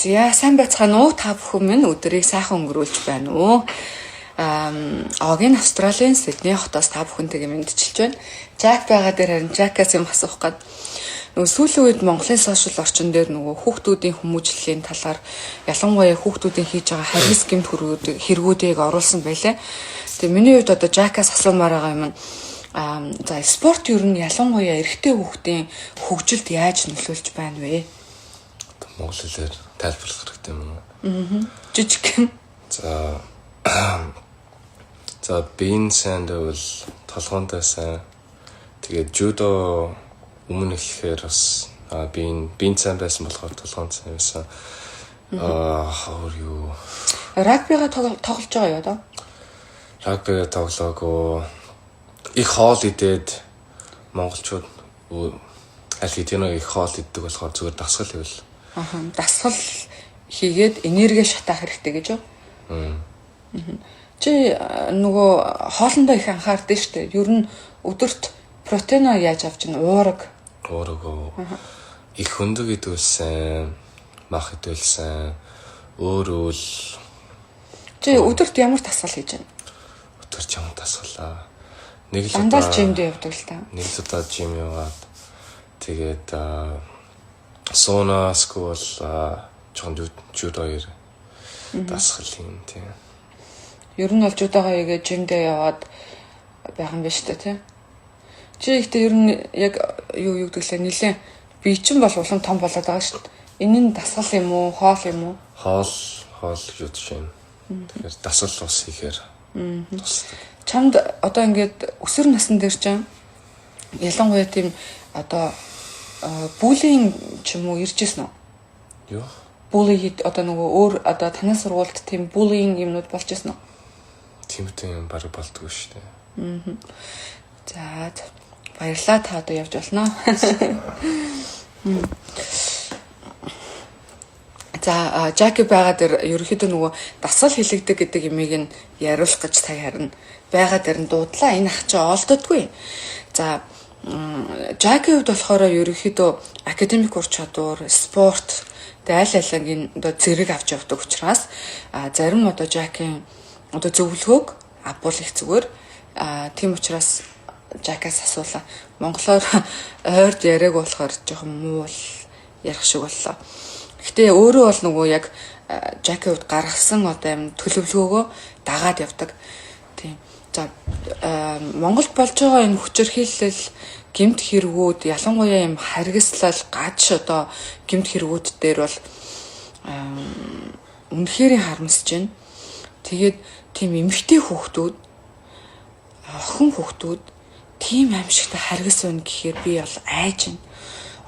За сайн байцгаана уу? Та бүхэн минь өдрийг сайхан өнгөрүүлж байна уу? Огийн Австралийн Сидней хотоос та бүхэнтэйгээ мэдчилж байна. Жак байгаа дээр харин Жакаас юм асуух гээд нөгөө сүүлийн үед Монголын сошиал орчин дээр нөгөө хүүхдүүдийн хүмүүжлэлийн талаар ялангуяа хүүхдүүдийн хийж байгаа харгас гэмт хэрэгүүдийг оруулсан байлаа. Тэгээ миний хувьд одоо Жакаас асуумаар байгаа юм. За спорт ер нь ялангуяа эрэгтэй хүүхдийн хөгжилд яаж нөлөөлж байна вэ? Монгол хэлээр тайлбарлах хэрэгтэй юм уу? Жижиг. За биеийн сайн бол толгоондоо сайн. Тэгээд жудо өмнө ихээр бас биеийн сайн байсан болохоор толгоонд сайн байсан. Хоор юу? Рагбига тоглож байгаа юу одоо? Рагбига тоглоагүй. Их хоол идээд монголчууд аль хэдийн их хоол иддэг болохоор зүгээр дасгал хийвэл. Дасгал хийгээд энерги шатаах хэрэгтэй гэж юу? Чи нөгөө хоолндоо их анхаардаг шүү дээ. Ер нь өдөрт протеин яаж авч ийн уураг. Их хөндөг идвэл сайн, мах идвэл сайн. Өөрөөл чи өдөрт ямар дасгал хийж байна? Өдөрт ямар дасгалаа? Нэг л дандаа жимд явдаг л та. Нэг л удаа жим яваад тэгээд сонаасгүй бол жоохон жудоёр дасгал юм тийм. Ер нь бол жудоогоо игээ жимдээ яваад байх юм байна шүү дээ тийм. Чи ихтэй ер нь яг юу гэдгэлээ нилээ бие чинь бол улам том болоод байгаа шүү дээ. Энэ нь дасгал юм уу, хоол юм уу? Хоол юу чинь. Тэгэхээр дасгал ус хийхээр тусдаг. Чамд одоо ингээд өсвөр насны дээр чинь ялангуяа тийм одоо буллинг ч юм уу ирж ирсэн үү? Юу? Буллинг одоо нөгөө өөр одоо танай сургуульд тийм буллинг юмнууд болж ирсэн үү? Тимтэй юм баг болдгоо шүү дээ. За баярлалаа та одоо явж болно. За Жаки байгаа дээр ерөөхдөө нөгөө дасгал хилэгдэг гэдэг имийг нь яриулах гэж та харна. Байгаа дээр нь дуудлаа энэ ах чи олддоггүй. За Жаки хувьд болохоор ерөөхдөө академик ур чадвар, спорт аль алингийн одоо зэрэг авч явдаг учраас зарим одоо Жакийн одоо зөвлөгөөг авбал их зүгээр. Тийм учраас Жакаас асуулаа. Монголоор ойрд яриаг болохоор жоохон муу ярих шиг боллоо. Гэтэ өөрөө бол нөгөө яг Жаки хувьд гаргасан одоо юм төлөвлөгөөгөө дагаад явдаг. Тийм. За Монголд болж байгаа энэ хүчирхийлэл гэмт хэрэгүүд ялангуяа юм харгислал гаж одоо гэмт хэрэгүүд дээр бол үнэхээр харамсаж байна. Тэгээд тийм эмэгтэй хүүхдүүд охин хүүхдүүд тийм аимшигтай харгас байна гэхээр би бол айж байна.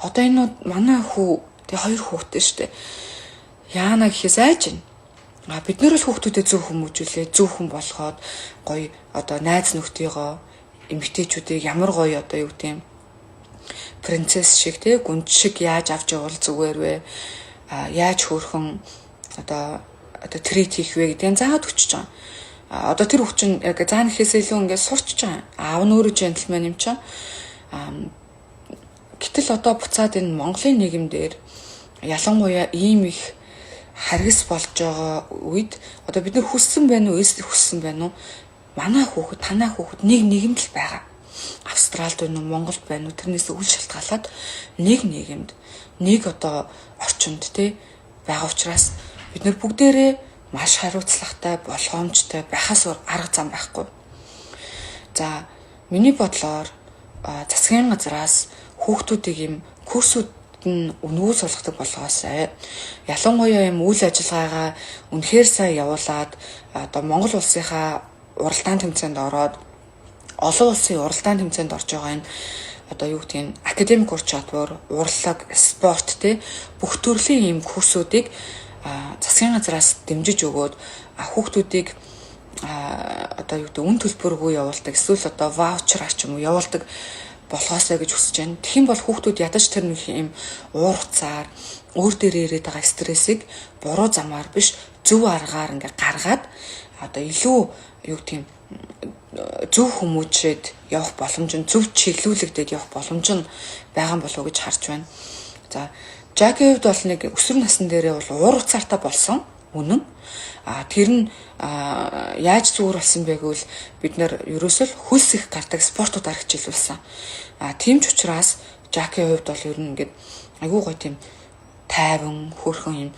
Одоо энэ манай тэгээ хоёр хүүхдтэй штэ. Яана гэхээс айж байна. Бид нэр л хүүхдүүдэд зөв хүмүүжүүлээ, зөв хүн болгоод гоё одоо найз нөхдийгөө эмэгтэйчүүдийг ямар гоё одоо юу гэдэм принцесс шиг тий гүнж шиг яаж авч явал зүгээр вэ? Яаж хөөрхөн одоо трит хийх вэ гэдгийг заагаад өчөж байгаа. Одоо тэр хүчин яг заана гэхээс илүү ингээд сурчж байгаа. Аав нь өөрөө джентльмен юм чинь. Гэтэл одоо буцаад энэ Монголын нийгэмдэр ялангуяа ийм их харгас болж байгаа үед одоо бид нар хүссэн байна уу, эсвэл хүссэн байна уу? Манай хүүхэд, танай хүүхэд нийгэмд л байгаа. Австралид байна уу, Монголд байна уу? Тэрнээс үл шалтгаалаад нийгэмд нэг одоо орчинд тий байгаа учраас бид нар бүгдээрээ маш хариуцлагатай, болгоомжтой байхаас арга зам байхгүй. За миний бодлоор засгийн газраас хүүхдүүдийг юм курсууд нь өнгөө суулгадаг болгоосай. Ялангуяа юм үйл ажиллагаагаа үнэхээр сайн явуулаад одоо Монгол улсынхаа уралдаан тэмцээнд ороод олон улсын уралдаан тэмцээнд орж байгаа энэ одоо юу гэдгийг академик ур чадвар, урлаг, спорт тий бүх төрлийн юм курсуудыг засгийн газраас дэмжиж өгөөд хүүхдүүдийг одоо юу гэдэг үн төлбөргүй явуулдаг эсвэл одоо ваучераар ч юм уу явуулдаг болохоосоо гэж хүсэж байна. Тэгхийн бол хүүхдүүд ядаж тэр нэг юм уур хуцаар өөр дээр ирээд байгаа стрессийг буруу замаар биш зөв аргаар ингээ гаргаад одоо илүү юу гэдэг зөв хүмүүжээд явах боломж нь зөв чиглүүлэгдээд явах боломж нь байгаа болов уу гэж харж байна. За Жакийн хувьд бол нэг өсвөр насны дээрээ бол уур уцаартай болсон. Үнэн. Тэр нь яаж зүгээр болсон бэ гэвэл бид нэр ерөөсөө хөлс их гардаг спортуудаар хичээлүүлсэн. Тийм ч учраас Жакийн хувьд бол ер нь ингээд айгүй гоё тийм тайван, хөөрхөн юм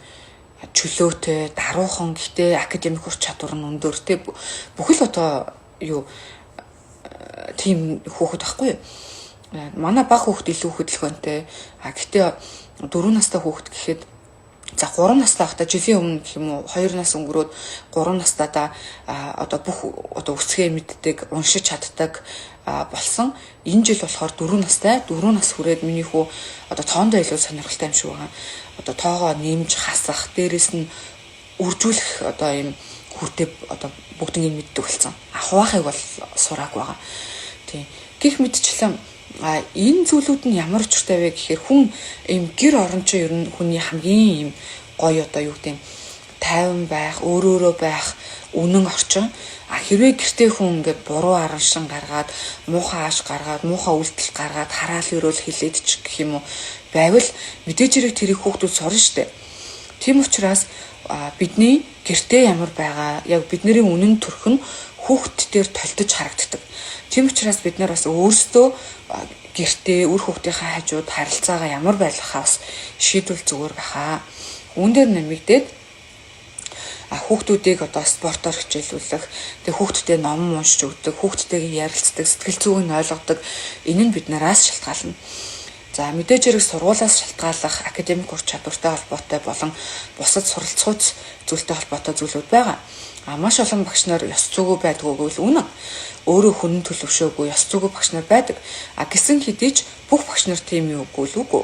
чөлөөтэй, даруухан гэхдээ академик ур чадвар нь өндөр. Тэ бүхэл одоо юу тийм хүүхэд байхгүй юу? Манай баг хүүхэд илүү хөдөлгөөнтэй. Гэхдээ 4 настай хүүхэд гэхэд за 3 настай байхдаа жилийн өмнө гэх юм уу 2 нас өнгөрөөд 3 настайдаа одоо бүх одоо үсгээ мэддэг, уншиж чаддаг болсон. Энэ жил болохоор 4 настай 4 нас хүрээд миний хүү одоо тоондоо илүү сонирхолтой юм шиг байгаа. Одоо тоогоо нэмж хасах, дээрэс нь үржүүлэх одоо юм хүртээ одоо бүгднийг мэддэг болсон. Хуваахыг бол сураагүй байгаа. Тийм. Гэх мэтчлэн энэ зүйлүүд нь ямар учиртай вэ гэхээр хүн ийм гэр орон чинь ер нь хүний хамгийн ийм гоё одоо юу гэдэг тайван байх, өөрөөрөө байх, үнэн орчин. Хэрвээ гэртээ хүн ингээд буруу араншин гаргаад, муухай ааш гаргаад, муухай үйлдэл гаргаад, хараал өрөөл хилээд ч гэх юм уу байвал мэдээж хэрэг тэрийг хүүхдүүд сурна штэ. Тийм учраас бидний гэртээ ямар байгаа, яг бидний үнэн төрх нь хүүхд дээр толдож харагддаг. Тийм учраас бид нар бас өөрсдөө гэртээ үр хүүхдийнхээ хажууд харилцаагаа ямар байлгахаа бас шийдвэл зүгээр байхаа. Үүн дээр нэмэгдээд хүүхдүүдийг одоо спортоор хичээлүүлэх, тэгээ хүүхдүүдэд ном уншиж өгдөг, хүүхдүүдтэйгээ ярилцдаг, сэтгэл зүйг нь ойлгодог. Энэ нь бид нараас шалтгаална. За мэдээж хэрэг сургуулиас шалтгааллах академик ур чадвартай холбоотой болон бусад суралцахуйц зүйлтэй холбоотой зүйлүүд байгаа. Маш олон багш нар ёс зүйгүй байдгүй гэвэл үнэн. Өөрөө хүн төлөвшөөгүй ёс зүйгүй багш нар байдаг. Гэсэн хэдий ч бүх багш нар тийм юу үгүй л үгүй.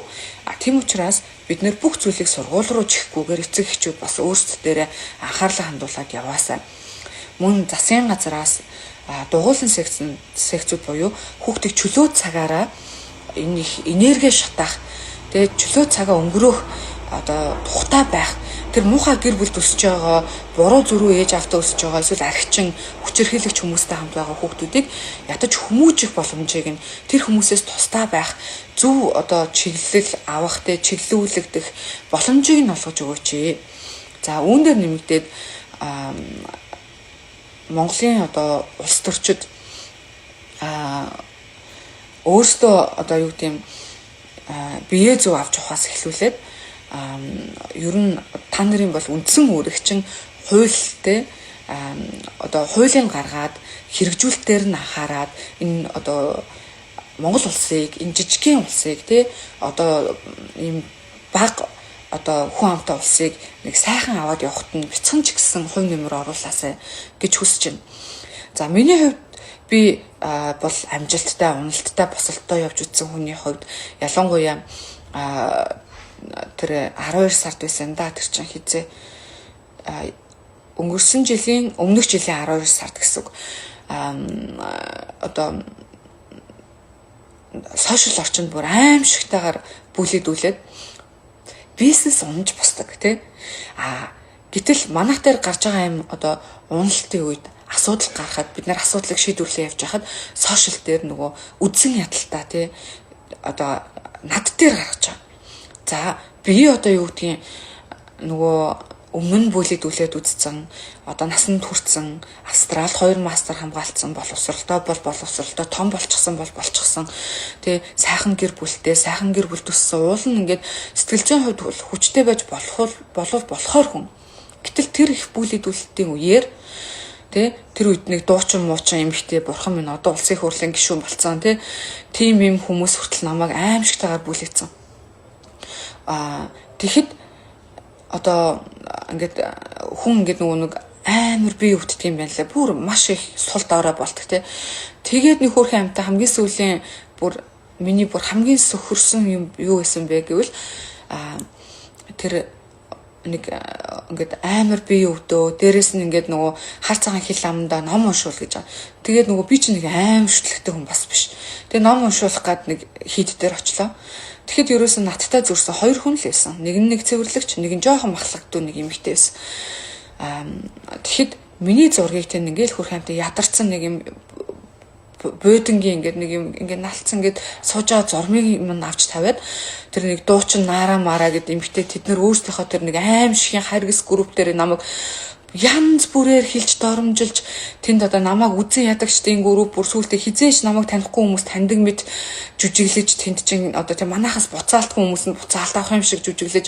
Тийм учраас бид нэр бүх зүйлийг сургууль руу чихгүйгээр эцэг эхчүүд бас өөрсдөө анхаарлаа хандуулад яваасаа. Мөн засгийн газраас дугуулсан секцүүд буюу хүүхдийг чөлөө цагаараа энэ их энерги шатаах, тэгээд чөлөө цагаа өнгөрөөх одоо тухтай байх. Тэр муухай гэр бүл төсөж байгаа, буруу зөрүү ээж автаа өсөж байгаа, эсвэл архичин хүчирхийлэгч хүмүүстэй хамт байгаа хүүхдүүдийг ядаж хүмүүжих боломжийг нь тэр хүмүүсээс тусдаа байх, зөв одоо чиглэл авах, чиглүүлэгдэх боломжийг нь олгож өгөөч. За үүн дээр нэмэгдээд Монголын одоо улс төрчид өөрсдөө одоо юу гэдэм бие зүй авч ухаас эхлүүлээд ер нь та нарын бол үндсэн үүрэгчин хуультай одоо хуулийн гаргаад хэрэгжүүлэлтээр нь анхаарад энэ одоо Монгол улсыг, энэ жижигхэн улсыг тий одоо ийм баг одоо хүн амтай улсыг нэг сайхан аваад явахт нь бяцхан ч гэсэн хувь нэмэр оруулаасай гэж хүсэж байна. За миний хувьд би бол амжилттай, уналттай, босолттой явж үтсэн хүний хувьд ялангуяа тэр 12 сард байсан да тэр чинь хизээ өнгөрсөн жилийн өмнөх жилийн 12 сард гэсэн үг одоо сошиал орчинд бүр аимшигтайгаар бүлэдүүлээд бизнес унж босдог тий гэтэл манайх дээр гарч байгаа юм одоо уналтын үед асуудал гарахад бид нар асуудлыг шийдвэрлэе явж хахад сошиал дээр нөгөө үдсэн ядалтаа тий одоо над дээр гаргаж байгаа. За би одоо юу гэдгийг нөгөө өмнө бүлэдүүлээд үзсэн одоо насанд хүрсэн Австрал 2 мастер хамгаалцсан боловсралтай том болчихсон тий сайхан гэр бүлтэй сайхан гэр бүл төссөн уул нь ингээд сэтгэл зүйн хувьд хүчтэй байж болохоор хүн гэтэл тэр их бүлэдүүлэлтийн үеэр тий тэр үед нэг дуучин муучин эмхтэй бурхан минь одоо улсын хурлын гишүүн болцсон тий тийм юм хүмүүс хүртэл намайг аимшигтайгаар бүлээсэн. Тэгэхэд одоо ингээд хүн ингээд нөгөө нэг амар бие өвддөг юм байна лээ. Бүр маш их сул дорой болдог тий. Тэгээд нэг хөрхэн амтай хамгийн сүүлийн бүр миний бүр хамгийн сөхөрсөн юм юу байсан бэ гэвэл тэр нэг ингээд амар бие өвдөө. Дээрээс нь ингээд нөгөө хар цагаан хил амдаа ном уншуул гэж байгаа. Тэгээд нөгөө би чинь нэг аим шүтлэгтэй хүн бас биш. Тэгээд ном уншуулах гад нэг хийд дээр очлоо. Тэгэхэд ерөөсөн надтай зүрсэн 2 хүн л байсан. Нэг нь цэвэрлэгч, нэг нь жоохон махлагдуу нэг эмэгтэй байсан. Тэгэхэд миний зургийг тэн ингээл хөрх хамтаа ядарсан нэг юм буудангийн ингээд нэг юм ингээд налцсан ингээд сууж байгаа зурмыг юм авч тавиад тэр нэг дуучин наараа мараа гэдэг эмгтээ тэд нар өөрсдийнхөө тэр нэг аим шигэн харгас групп дээр намайг янз бүрээр хилж доромжилж тэнд одоо намайг үзэн ядагчдын групп бүр сүултээ хизээч намайг танихгүй хүмүүс таньдаг мэт жүжиглэж тэнд чин одоо тийм манахаас буцаалтгүй хүмүүс нь буцаалт авах юм шиг жүжиглэж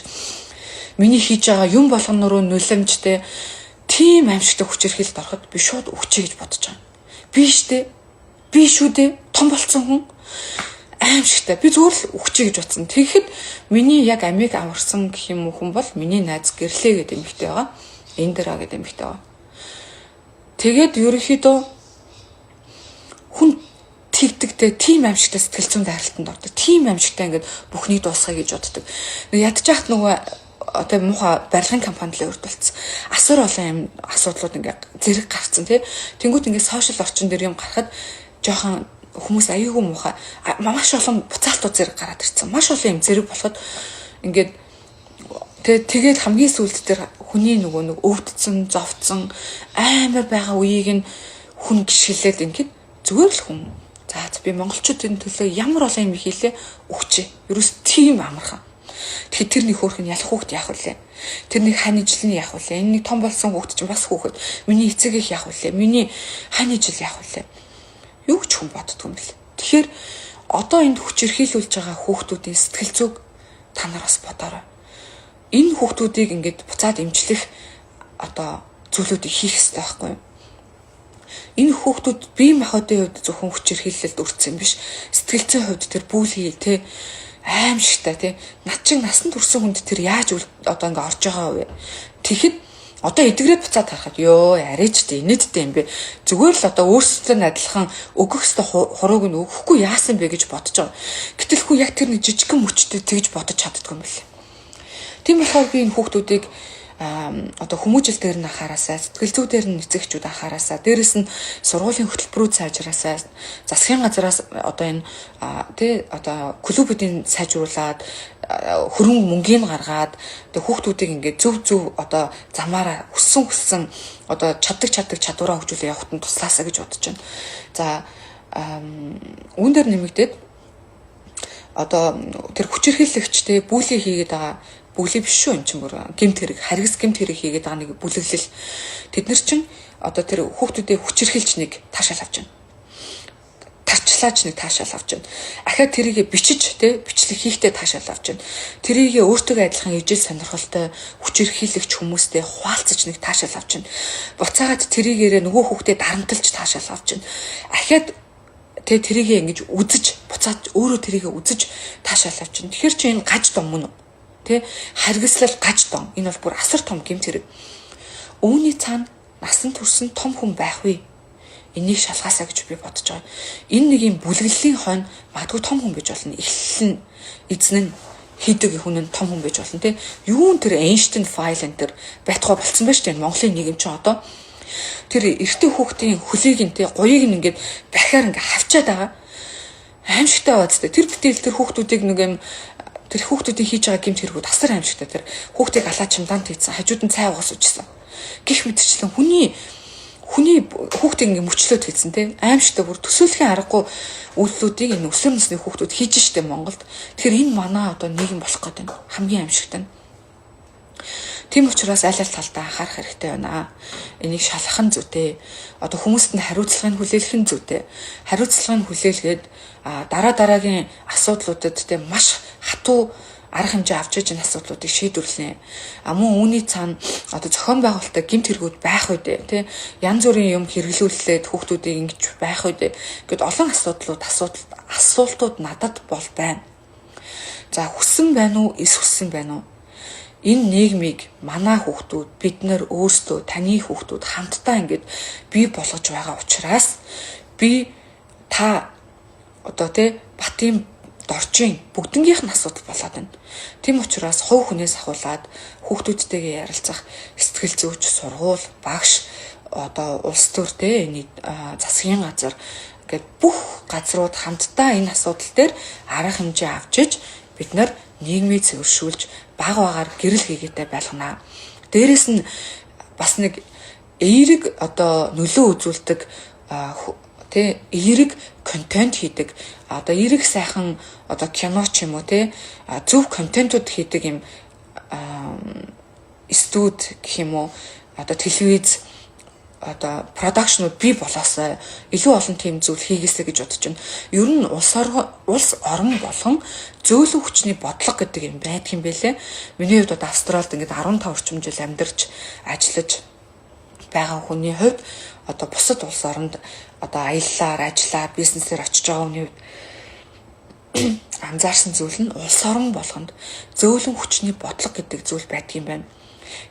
миний хийж байгаа юм болгонороо нулимжтэй тийм аимшигтай хүчирхийлэлд ороход би шууд өгчэй гэж бодож байгаа. Би штэ би шүү дээ том болцсон хүн аимшигтай би зүгээр л өгчэй гэж бодсон. Тэгэхэд миний яг амийг аварсан гэх юм хүн бол миний найз гэрлээ гэдэг эмэгтэй байгаа. Эндера гэдэг эмэгтэй байгаа. Тэгээд ерөнхийдөө хүн тэгдэгтэй тийм аимшигтай сэтгэл зүйн дайралтанд ордог. Тийм аимшигтай ингээд бүхнийг дуусгая гэж боддог. Ядчихт нөгөө одоо муухай барилгын компанид л өрдөлцсөн. Асар олон юм асуудлууд ингээд зэрэг гарцсан тий. Тэнгүүт ингээд сошиал орчин дээр юм гарахад жоохон хүмүүс аюулгүй муухай маш олон буцаалтууд зэрэг гараад ирсэн. Маш олон юм зэрэг болоход ингээд тэгээд хамгийн сүүлд дээр хүний нөгөө нэг өвдсөн, зовцсон амар байгаа үеийг нь хүн гიშгэлээд ингээд зүгээр л хүн. За би монголчуудын төлөө ямар олон юм хийлээ өгчээ. Ерөөс тийм амархан. Тэгэхээр тэр нэг хөөрхөн ялах хүүхд яах вүлээ. Тэр нэг хань ижил нь яах вүлээ. Энэ нэг том болсон хүүхд чинь бас хүүхэд. Миний эцэг их яах вүлээ. Миний хань ижил яах вүлээ. Юу ч хүн боддгоо юм бэл. Тэгэхээр одоо энд хүчирхийлүүлж байгаа хүүхдүүдийн сэтгэл зүг та нар бас бодоорой. Энэ хүүхдүүдийг ингээд буцаад эмчлэх одоо зүйлүүдийг хийх хэрэгтэй байхгүй юу? Энэ хүүхдүүд бие махбодын хувьд зөвхөн хүчирхийлэлд өртсөн биш. Сэтгэл зүйн хувьд тэр бүлий те аимшигтай те над чиг насан турсан хүнд тэр яаж одоо ингээд орж байгаа вэ? Тэгэхэд одоо эдгрээд буцаад харахад ёо арайч дээ инээдтэй юм бэ. Зүгээр л одоо өөрсдөө адилхан өгөх ёстой хурууг нь өгөхгүй яасан бэ гэж бодож байгаа. Гэтэл хүү яг тэр нэг жижигхэн мөчтэй тэгж бодож чаддгүй юм байна. Тийм болохоор би энэ хүүхдүүдийг одоо хүмүүжил дээр нь анхаараасаа, сэтгэл зүй дээр нь эцэгчүүд анхаараасаа, дээрэс нь сургуулийн хөтөлбөрүүд сайжраасаа, засгийн газраас одоо энэ одоо клубүүдийн сайжруулад хөрөнгө мөнгөний гаргаад хүүхдүүдийг ингээд зөв одоо замаараа хүссэн одоо чаддаг чадвараа хөгжүүлээ явахад нь туслаасаа гэж бодож байна. За үүн дээр нэмэгдээд одоо тэр хүчирхийлэгчтэй бүлий хийгээд байгаа бүлий биш шүү юм чинь бүр гэмт хэрэг харгас гэмт хэрэг хийгээд байгаа нэг бүлэглэл тэд нар чинь одоо тэр хүүхдүүдээ хүчирхийлж нэг таашаал авч байна. Тарчлаач нэг таашаал авч байна. Ахаад тэрийгэ бичиж бичлэг хийхдээ таашаал авч байна. Тэрийгэ өөртөө адилхан ижил сонирхолтой хүчирхийлэгч хүмүүстэй хуалцаж нэг таашаал авч байна. Буцаагаад тэрийгээрээ нөгөө хүүхдэд дарамталж таашаал авч байна. Ахаад тэрийгэ ингэж үзэж буцаад өөрөө тэрийгэ үзэж таашаал авч байна. Тэгэхээр чи энэ гаж дом мөн үү? Харгислал гаж дон. Энэ бол бүр асар том гэмт хэрэг. Өвний цаана насан турсан том хүн байх вэ? Энийг шалгаасаа гэж би бодож байгаа. Энэ нэг юм бүлэглэлийн хойно магадгүй том хүн байж болно. Эхлэл нь эзэн нь хийдэг хүн нь том хүн байж болно те. Юун тэр Эйнштейн файл энэ төр байтугай болцсон байж тээ Монголын нийгэм чи одоо тэр эртний хүүхдийн хөлийг нь те гоёыг нь ингээд дахиад ингээд хавчаад байгаа. Аимшигтай байц те. Тэр бүтээл тэр хүүхдүүдийг нэг юм тэр хүүхдүүдийн хийж байгаа гэмт хэрэгүүд асар аимшигтай. Тэр хүүхдийг алаад чимдаант хийсэн, хажууд нь цай уус ужсан. Гэх мэтчлэн хүний хүүхдийг ингээ мөчлөөд хэлсэн тийм аимшигтай бүр төсөөлхийн аргагүй үйлдэлүүдийг энэ өсвөр насны хүүхдүүд хийж штэ Монголд. Тэгэхээр энэ манай одоо нийгэм болох гэдэг нь хамгийн аимшигтай. Тийм учраас аль талдаа анхаарах хэрэгтэй байна. Энийг шалгах нь зүйтэй. Одоо хүмүүст нь хариуцлагыг хүлээх нь зүйтэй. Хариуцлагыг хүлээлгээд дараагийн асуудлуудад тийм маш хатуу арга хэмжээ авч иж энэ асуудлуудыг шийдвэрлэнэ. Мөн үүний цаана одоо зохион байгуулалтаа гэмт хэрэгүүд байх үедээ тий янз бүрийн юм хэрэглүүлээд хүүхдүүдийг ингэж байх үедээ гэд олон асуултууд надад бол байна. За хүссэн байна уу, эс хүссэн байна уу? Энэ нийгмийг манай хүүхдүүд бид нар өөрсдөө таны хүүхдүүд хамтдаа ингэж бий болгож байгаа учраас би та одоо тий Батын доржийн бүгднгийнх нь асуудал болоод байна. Тийм учраас хувь хүнээс ахуулаад хүүхдүүдтэйгээ ярилцах сэтгэл зүйч, сургууль, багш, одоо улс төр энэ засгийн газар гэд бүх газрууд хамтдаа энэ асуудал дээр арга хэмжээ авч иж бид нар нийгмийг цэвэршүүлж баг багаар гэрэл хийгээтэй байлгана. Дээрээс нь бас нэг эерэг одоо нөлөө үзүүлдэг тэ эерэг контент хийдэг одоо эерэг сайхан одоо кино ч юм уу тэ зөв контентууд хийдэг юм студ гэх юм уу одоо телевиз одоо продакшнууд бий болоосаа илүү олон тийм зүйл хийгээсэй гэж бодож байна. Ер нь улс орон болгон зөөлөн хүчний бодлого гэдэг юм байдаг юм байлээ. Миний хувьд одоо Австралид ингээд 15 орчим жил амьдарч ажиллаж байгаа хүний хувьд одоо бусад улс оронд одоо аяллаар, ажиллаа, бизнесээр очиж байгаа хүний хувьд анзаарсан зүйл нь улс орон болгонд зөөлөн хүчний бодлого гэдэг зүйл байдаг юм байна.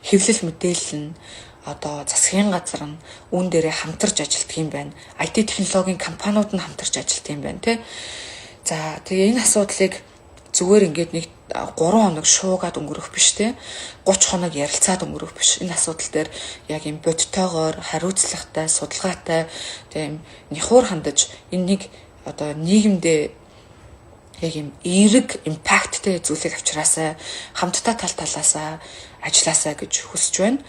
Хэвлэл мэдээлэл нь одоо засгийн газар нь үүн дээрээ хамтарч ажилладаг юм байна. IT технологийн компаниуд нь хамтарч ажилладаг юм байна, тий. За тэгээ энэ асуудлыг зүгээр ингээд нэг 3 хоног шуугаад өнгөрөх биш, тий. 30 хоног ярилцаад өнгөрөх биш. Энэ асуудал дээр яг юм бодтойгоор, хариуцлагатай, судалгаатай, тийм нихур хандаж энэнийг одоо нийгэмдээ яг юм эерэг импакттэй зүйлийг авчраасаа, хамтдаа тал талаасаа ажилласаа гэж хүсэж байна.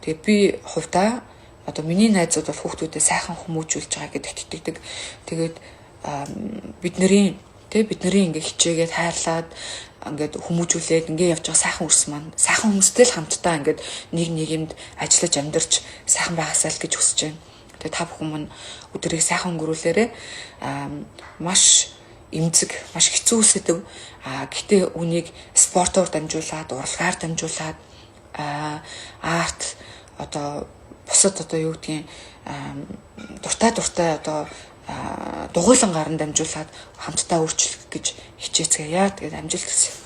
Тэгээ би хувьдаа одоо миний найзууд бол хүүхдүүдэд сайхан хүмүүжүүлж байгаа гэдэгт итгэдэг. Тэгээд бидний ингээ хичээгээд хайрлаад ингээд хүмүүжүүлээд ингээ явж байгаа сайхан үрс маань сайхан хүмүүстэй л хамтдаа ингээд нэг нийгэмд ажиллаж амьдарч сайхан байгаасаа л гэж хүсэж байна. Тэгээд та бүхэн мань өдрийг сайхан өнгөрүүлээрэ маш эмзэг, маш хэцүү сэдв. Гэтээ үнийг спортоор дамжуулаад, урлагаар дамжуулаад арт одоо бусад одоо юу гэдгийг дуртай одоо дугуйлан гарan дамжуулаад хамтдаа өөрчлөх гэж хичээцгээе. Тэгээд амжилт хүсье.